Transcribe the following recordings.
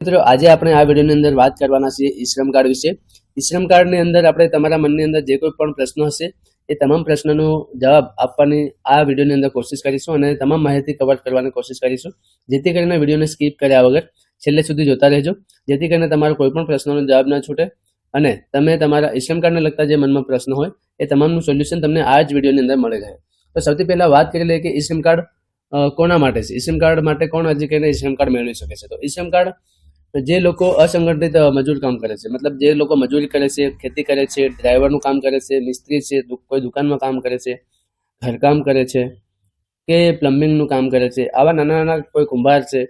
મિત્રો આજે આપણે આ વિડીયોની અંદર વાત કરવાના છીએ ઈ શ્રમ કાર્ડ વિશે। ઈ શ્રમ કાર્ડની અંદર આપણે તમારા મનની અંદર જે કોઈ પણ પ્રશ્નો હશે એ તમામ પ્રશ્નોનો જવાબ આપવાની આ વિડીયોની અંદર કોશિશ કરીશું અને તમામ માહિતી કવર કરવાની કોશિશ કરીશું, જેથી કરીને વિડીયોને સ્કીપ કર્યા વગર છેલ્લે સુધી જોતા રહેજો, જેથી કરીને તમારો કોઈ પણ પ્રશ્નોનો જવાબ ન છૂટે અને તમે તમારા ઈ શ્રમ કાર્ડને લગતા જે મનમાં પ્રશ્ન હોય એ તમામનું સોલ્યુશન તમને આ જ વિડીયોની અંદર મળી રહે। તો સૌથી પહેલા વાત કરી લઈએ કે ઈ શ્રમ કાર્ડ કોના માટે છે, ઈ શ્રમ કાર્ડ માટે કોણ અરજી કરીને ઈ શ્રમ કાર્ડ મેળવી શકે છે। તો ઈ શ્રમ કાર્ડ જે લોકો અસંગઠિત મજૂર કામ કરે છે, મતલબ જે લોકો મજૂરી કરે છે, ખેતી કરે છે, ડ્રાઈવરનું કામ કરે છે, મિસ્ત્રી છે, કોઈ દુકાનમાં કામ કરે છે, ઘરકામ કરે છે કે પ્લમ્બિંગનું કામ કરે છે, આવા નાના નાના કોઈ કુંભાર છે,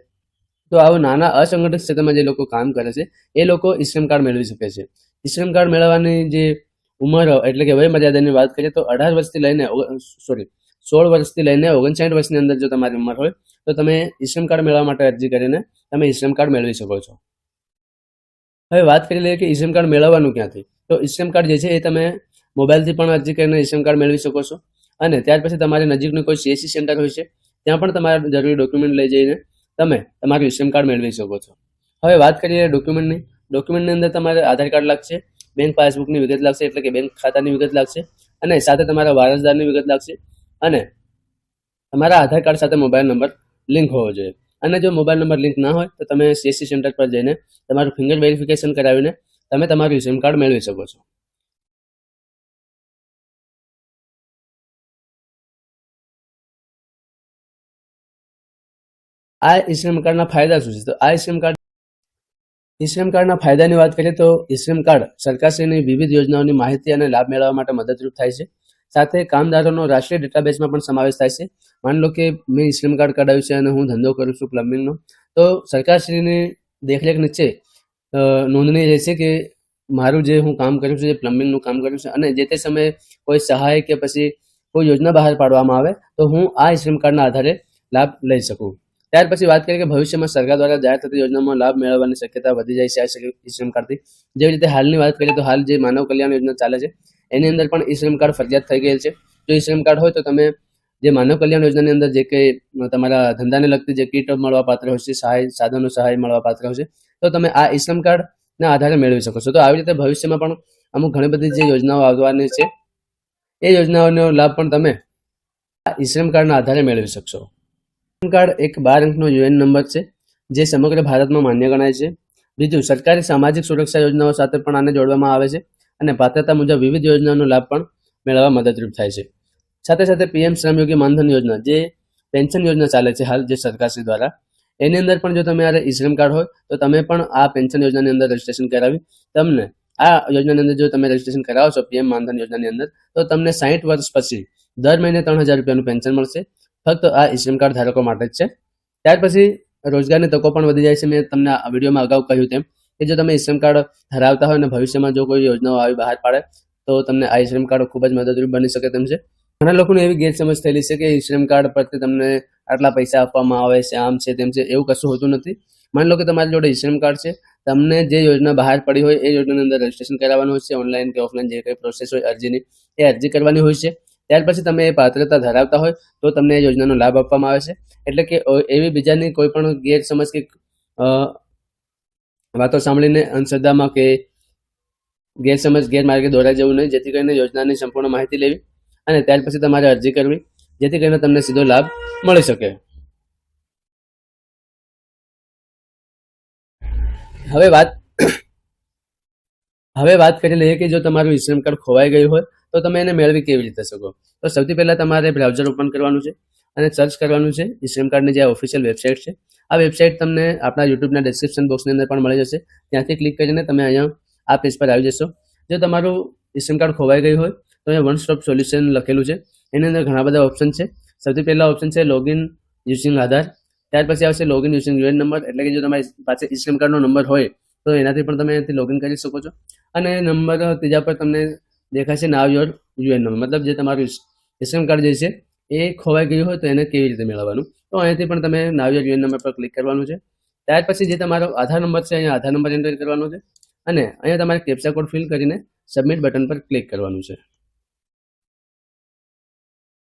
તો આવા નાના અસંગઠિત ક્ષેત્રમાં જે લોકો કામ કરે છે એ લોકો ઈ શ્રમ કાર્ડ મેળવી શકે છે। ઈ શ્રમ કાર્ડ મેળવવાની જે ઉંમર એટલે કે વય મર્યાદાની વાત કરીએ તો 18 વર્ષથી લઈને 16 વર્ષથી લઈને 59 વર્ષની અંદર જો તમારી ઉંમર હોય તો તમે ઈ શ્રમ કાર્ડ મેળવવા માટે અરજી કરીને તમે ઈ શ્રમ કાર્ડ મેળવી શકો છો। હવે વાત કરી લઈએ કે ઈ શ્રમ કાર્ડ મેળવવાનું ક્યાંથી। તો ઈ શ્રમ કાર્ડ જે છે એ તમે મોબાઈલથી પણ અરજી કરીને ઈ શ્રમ કાર્ડ મેળવી શકો છો અને ત્યાર પછી તમારી નજીકનું કોઈ સીએસસી સેન્ટર હોય છે ત્યાં પણ તમારા જરૂરી ડોક્યુમેન્ટ લઈ જઈને તમે તમારું ઈ શ્રમ કાર્ડ મેળવી શકો છો। હવે વાત કરીએ ડોક્યુમેન્ટની અંદર તમારે આધાર કાર્ડ લાગશે, બેંક પાસબુકની વિગત લાગશે એટલે કે બેંક ખાતાની વિગત લાગશે અને સાથે તમારા વારસદારની વિગત લાગશે અને તમારા આધાર કાર્ડ સાથે મોબાઈલ નંબર લિંક હોવો જોઈએ। અને જો મોબાઈલ નંબર લિંક ના હોય તો તમે સીએસસી સેન્ટર પર જઈને તમારું ફિંગર વેરિફિકેશન કરાવીને તમે તમારું ઈ શ્રમ કાર્ડ મેળવી શકો છો। આ ઈ શ્રમ કાર્ડના ફાયદા શું છે? તો આ ઈ શ્રમ કાર્ડના ફાયદાની વાત કરીએ તો ઈ શ્રમ કાર્ડ સરકારશ્રીની વિવિધ યોજનાઓની માહિતી અને લાભ મેળવવા માટે મદદરૂપ થાય છે। સાથે કામદારોનો રાષ્ટ્રીય ડેટાબેઝમાં પણ સમાવેશ થાય છે। માની લો કે મેં ઈ શ્રમ કાર્ડ કઢાવ્યું છે અને હું ધંધો કરું છું પ્લમ્બિંગનો, તો સરકારશ્રીની દેખરેખ નીચે નોંધણી રહેશે કે મારું જે હું કામ કરું છું, જે પ્લમ્બિંગનું કામ કરું છું અને જે તે સમયે કોઈ સહાય કે પછી કોઈ યોજના બહાર પાડવામાં આવે તો હું આ ઈ શ્રમ કાર્ડના આધારે લાભ લઈ શકું। ત્યાર પછી વાત કરીએ કે ભવિષ્યમાં સરકાર દ્વારા જાહેર થતી યોજનામાં લાભ મેળવવાની શક્યતા વધી જાય છે આ ઈ શ્રમ કાર્ડથી। જેવી રીતે હાલની વાત કરીએ તો હાલ જે માનવ કલ્યાણ યોજના ચાલે છે એની અંદર પણ ઈ શ્રમ કાર્ડ ફરજિયાત થઈ ગયેલ છે। જો ઈ શ્રમ કાર્ડ હોય તો તમે જે માનવ કલ્યાણ યોજનાની અંદર જે કંઈ તમારા ધંધાને લગતી જે કીટ મળવા પાત્ર હોય છે, સાધનો સહાય મળવા પાત્ર હોય છે, તો તમે આ ઈ શ્રમ કાર્ડના આધારે મેળવી શકો છો। તો આવી રીતે ભવિષ્યમાં પણ અમુક ઘણી બધી જે યોજનાઓ આવવાની છે એ યોજનાઓનો લાભ પણ તમે આ ઈ શ્રમ કાર્ડના આધારે મેળવી શકશો। ઈ શ્રમ કાર્ડ એક 12 અંકનો યુએન નંબર છે જે સમગ્ર ભારતમાં માન્ય ગણાય છે। બીજું, સરકારી સામાજિક સુરક્ષા યોજનાઓ સાથે પણ આને જોડવામાં આવે છે અને પાત્રતા મુજબ વિવિધ યોજનાઓનો લાભ પણ મેળવવા મદદરૂપ થાય છે। સાથે સાથે પીએમ શ્રમયોગી માનધન યોજના જે પેન્શન યોજના ચાલે છે હાલ જે સરકારશ્રી દ્વારા, એની અંદર પણ જો તમારે ઈ શ્રમ કાર્ડ હોય તો તમે પણ આ પેન્શન યોજનાની અંદર રજીસ્ટ્રેશન કરાવી તમને આ યોજનાની અંદર જો તમે રજીસ્ટ્રેશન કરાવો છો પીએમ માનધન યોજનાની અંદર તો તમને 60 વર્ષ પછી દર મહિને 3000 રૂપિયાનું પેન્શન મળશે, ફક્ત આ ઈ શ્રમ કાર્ડ ધારકો માટે જ છે। ત્યાર પછી રોજગારની તકો પણ વધી જાય છે। મેં તમને આ વિડીયોમાં અગાઉ કહ્યું તેમ કે જો તમે ઈ શ્રમ કાર્ડ ધરાવતા હોય અને ભવિષ્યમાં જો કોઈ યોજનાઓ આવી બહાર પાડે તો તમને આ ઈ શ્રમ કાર્ડ ખૂબ જ મદદરૂપ બની શકે તેમ છે। ઘણા લોકોને એવી ગેરસમજ થયેલી છે કે ઈ શ્રમ કાર્ડ પરથી તમને આટલા પૈસા આપવામાં આવે છે, આમ છે તેમ છે, એવું કશું હોતું નથી। માની લો કે તમારી જોડે ઈ શ્રમ કાર્ડ છે, તમને જે યોજના બહાર પડી હોય એ યોજનાની અંદર રજીસ્ટ્રેશન કરાવવાનું હોય છે, ઓનલાઈન કે ઓફલાઈન જે કંઈ પ્રોસેસ હોય અરજીની એ અરજી કરવાની હોય છે। ત્યાર પછી તમે એ પાત્રતા ધરાવતા હોય તો તમને એ યોજનાનો લાભ આપવામાં આવે છે। એટલે કે એવી બીજાની કોઈ પણ ગેરસમજ કે વાતો સાંભળીને અંધશ્રદ્ધામાં કે ગેરસમજ ગેરમાર્ગે દોરાઈ જવું નહીં, જેથી કરીને યોજનાની સંપૂર્ણ માહિતી લેવી અને ત્યાર પછી તમારે અરજી કરવી જેથી કરીને તમને સીધો લાભ મળી શકે। હવે વાત કરી લઈએ કે જો તમારું ઈ શ્રમ કાર્ડ ખોવાઈ ગયું હોય તો તમે એને મેળવી કેવી રીતે શકો। તો સૌથી પહેલા તમારે બ્રાઉઝર ઓપન કરવાનું છે અને સર્ચ કરવાનું છે ઈ શ્રમ કાર્ડની જે ઓફિશિયલ વેબસાઇટ છે। આ વેબસાઇટ તમને આપણા યુટ્યુબના ડિસ્ક્રિપ્શન બોક્સની અંદર પણ મળી જશે, ત્યાંથી ક્લિક કરીને તમે અહીંયા આ પેજ પર આવી જશો। જો તમારું ઈ શ્રમ કાર્ડ ખોવાઈ ગયું હોય તો અહીંયા વન સ્ટોપ સોલ્યુશન લખેલું છે, એની અંદર ઘણા બધા ઓપ્શન છે। સૌથી પહેલા ઓપ્શન છે લોગિન યુઝિંગ આધાર, ત્યાર પછી આવશે લોગિન યુઝિંગ યુએન નંબર, એટલે કે જો તમારી પાસે ઈ શ્રમ કાર્ડનો નંબર હોય તો એનાથી પણ તમે એનાથી લોગિન કરી શકો છો। અને નંબર ત્રીજા પર તમને દેખાશે નાવ યોર યુએન નંબર, મતલબ જે તમારું ઈ શ્રમ કાર્ડ જે છે એ ખોવાઈ ગયું હોય તો એને કેવી રીતે મેળવવાનું, તો અહીંયાથી પણ તમે નાવ યોર યુએન નંબર પર ક્લિક કરવાનું છે। ત્યાર પછી જે તમારો આધાર નંબર છે અહીંયા આધાર નંબર એન્ટર કરવાનો છે અને અહીંયા તમારે કેપ્ચા કોડ ફિલ કરીને સબમિટ બટન પર ક્લિક કરવાનું છે।